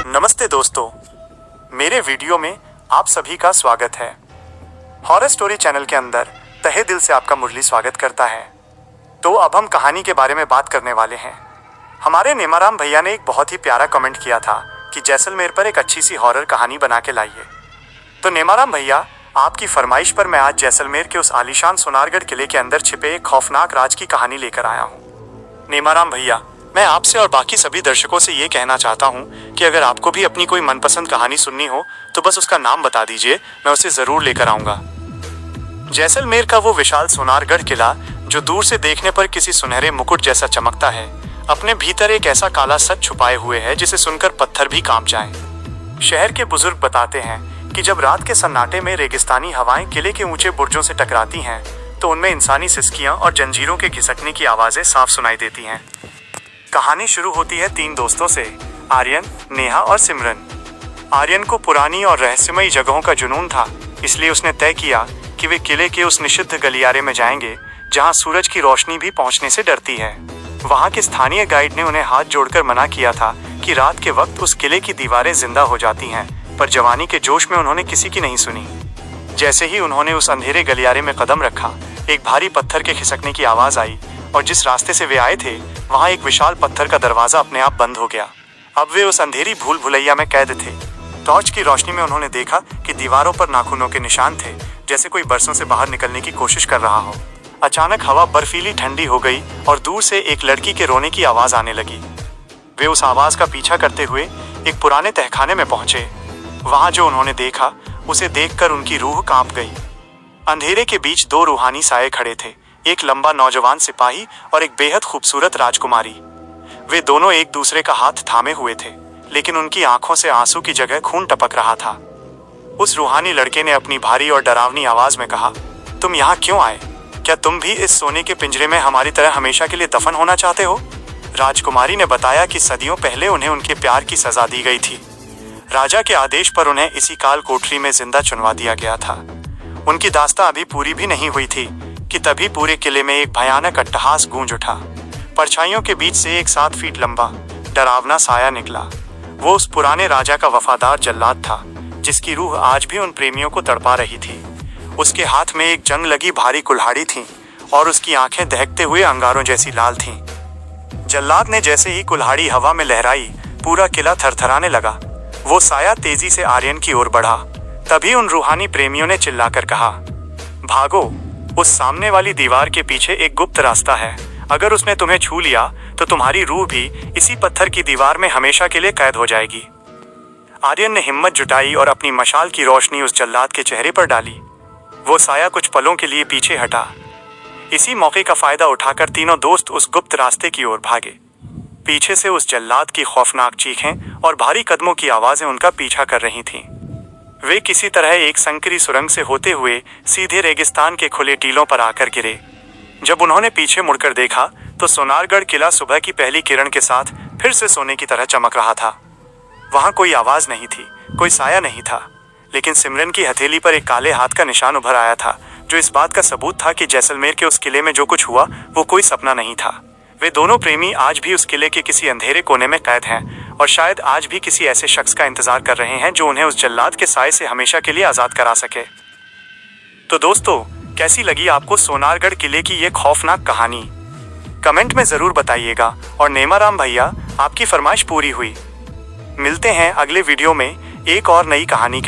नमस्ते दोस्तों, मेरे वीडियो में आप सभी का स्वागत है। हॉरर स्टोरी चैनल के अंदर तहे दिल से आपका मुरली स्वागत करता है। तो अब हम कहानी के बारे में बात करने वाले हैं। हमारे नेमाराम भैया ने एक बहुत ही प्यारा कमेंट किया था कि जैसलमेर पर एक अच्छी सी हॉरर कहानी बना के लाइए। तो नेमाराम भैया, आपकी फरमाइश पर मैं आज जैसलमेर के उस आलीशान सोनारगढ़ किले के अंदर छिपे एक खौफनाक राज की कहानी लेकर आया हूँ। नेमाराम भैया, मैं आपसे और बाकी सभी दर्शकों से ये कहना चाहता हूँ कि अगर आपको भी अपनी कोई मनपसंद कहानी सुननी हो तो बस उसका नाम बता दीजिए, मैं उसे जरूर लेकर आऊंगा। जैसलमेर का वो विशाल सोनारगढ़ किला जो दूर से देखने पर किसी सुनहरे मुकुट जैसा चमकता है, अपने भीतर एक ऐसा काला सच छुपाए हुए है जिसे सुनकर पत्थर भी कांप जाएं। शहर के बुजुर्ग बताते हैं कि जब रात के सन्नाटे में रेगिस्तानी हवाएं किले के ऊंचे बुर्जों से टकराती हैं तो उनमें इंसानी सिसकियां और जंजीरों के घिसकने की आवाजें साफ सुनाई देती हैं। कहानी शुरू होती है 3 दोस्तों से, आर्यन, नेहा और सिमरन। आर्यन को पुरानी और रहस्यमयी जगहों का जुनून था, इसलिए उसने तय किया कि वे किले के उस निषिद्ध गलियारे में जाएंगे जहां सूरज की रोशनी भी पहुंचने से डरती है। वहां के स्थानीय गाइड ने उन्हें हाथ जोड़कर मना किया था कि रात के वक्त उस किले की दीवारें जिंदा हो जाती हैं, पर जवानी के जोश में उन्होंने किसी की नहीं सुनी। जैसे ही उन्होंने उस अंधेरे गलियारे में कदम रखा, एक भारी पत्थर के खिसकने की आवाज आई और जिस रास्ते से वे आए थे वहां एक विशाल पत्थर का दरवाजा अपने आप बंद हो गया। अब वे उस अंधेरी भूल भुलैया में कैद थे। टॉर्च की रोशनी में उन्होंने देखा कि दीवारों पर नाखूनों के निशान थे, जैसे कोई बरसों से बाहर निकलने की कोशिश कर रहा हो। अचानक हवा बर्फीली ठंडी हो गई और दूर से एक लड़की के रोने की आवाज आने लगी। वे उस आवाज का पीछा करते हुए एक पुराने तहखाने में पहुंचे। वहां जो उन्होंने देखा, उसे देखकर उनकी रूह कांप गई। अंधेरे के बीच 2 रूहानी साये खड़े थे, एक लंबा नौजवान सिपाही और एक बेहद खूबसूरत राजकुमारी। वे दोनों एक दूसरे का हाथ थामे हुए थे, लेकिन उनकी आंखों से आंसू की जगह खून टपक रहा था। उस रूहानी लड़के ने अपनी भारी और डरावनी आवाज में कहा, तुम यहाँ क्यों आए? क्या तुम भी इस सोने के पिंजरे में हमारी तरह हमेशा के लिए दफन होना चाहते हो? राजकुमारी ने बताया कि सदियों पहले उन्हें उनके प्यार की सजा दी गई थी। राजा के आदेश पर उन्हें इसी काल कोठरी में जिंदा चुनवा दिया गया था। उनकी दास्तां अभी पूरी भी नहीं हुई थी कि तभी पूरे किले में एक भयानक अट्टहास गूंज उठा। परछाइयों के बीच से एक 7 फीट लंबा डरावना साया निकला। वो उस पुराने राजा का वफादार जल्लाद था, जिसकी रूह आज भी उन प्रेमियों को तड़पा रही थी। उसके हाथ में एक जंग लगी भारी कुल्हाड़ी थी और उसकी आंखें दहकते हुए अंगारों जैसी लाल थीं। जल्लाद ने जैसे ही कुल्हाड़ी हवा में लहराई, पूरा किला थरथराने लगा। वो साया तेजी से आर्यन की ओर बढ़ा। तभी उन रूहानी प्रेमियों ने चिल्लाकर कहा, भागो, उस सामने वाली दीवार के पीछे एक गुप्त रास्ता है। अगर उसने तुम्हें छू लिया तो तुम्हारी रूह भी इसी पत्थर की दीवार में हमेशा के लिए कैद हो जाएगी। आर्यन ने हिम्मत जुटाई और अपनी मशाल की रोशनी उस जल्लाद के चेहरे पर डाली। वो साया कुछ पलों के लिए पीछे हटा। इसी मौके का फायदा उठाकर तीनों दोस्त उस गुप्त रास्ते की ओर भागे। पीछे से उस जल्लाद की खौफनाक चीखें और भारी कदमों की आवाजें उनका पीछा कर रही थीं। वे किसी तरह एक संकरी सुरंग से होते हुए सीधे रेगिस्तान के खुले टीलों पर आकर गिरे। जब उन्होंने पीछे मुड़कर देखा तो सोनारगढ़ किला सुबह की पहली किरण के साथ फिर से सोने की तरह चमक रहा था। वहां कोई आवाज नहीं थी, कोई साया नहीं था, लेकिन सिमरन की हथेली पर एक काले हाथ का निशान उभर आया था, जो इस बात का सबूत था कि जैसलमेर के उस किले में जो कुछ हुआ वो कोई सपना नहीं था। वे दोनों प्रेमी आज भी उस किले के किसी अंधेरे कोने में कैद हैं और शायद आज भी किसी ऐसे शख्स का इंतजार कर रहे हैं जो उन्हें उस जल्लाद के साए से हमेशा के लिए आजाद करा सके। तो दोस्तों, कैसी लगी आपको सोनारगढ़ किले की ये खौफनाक कहानी? कमेंट में जरूर बताइएगा। और नेमाराम भैया, आपकी फरमाइश पूरी हुई। मिलते हैं अगले वीडियो में एक और नई कहानी के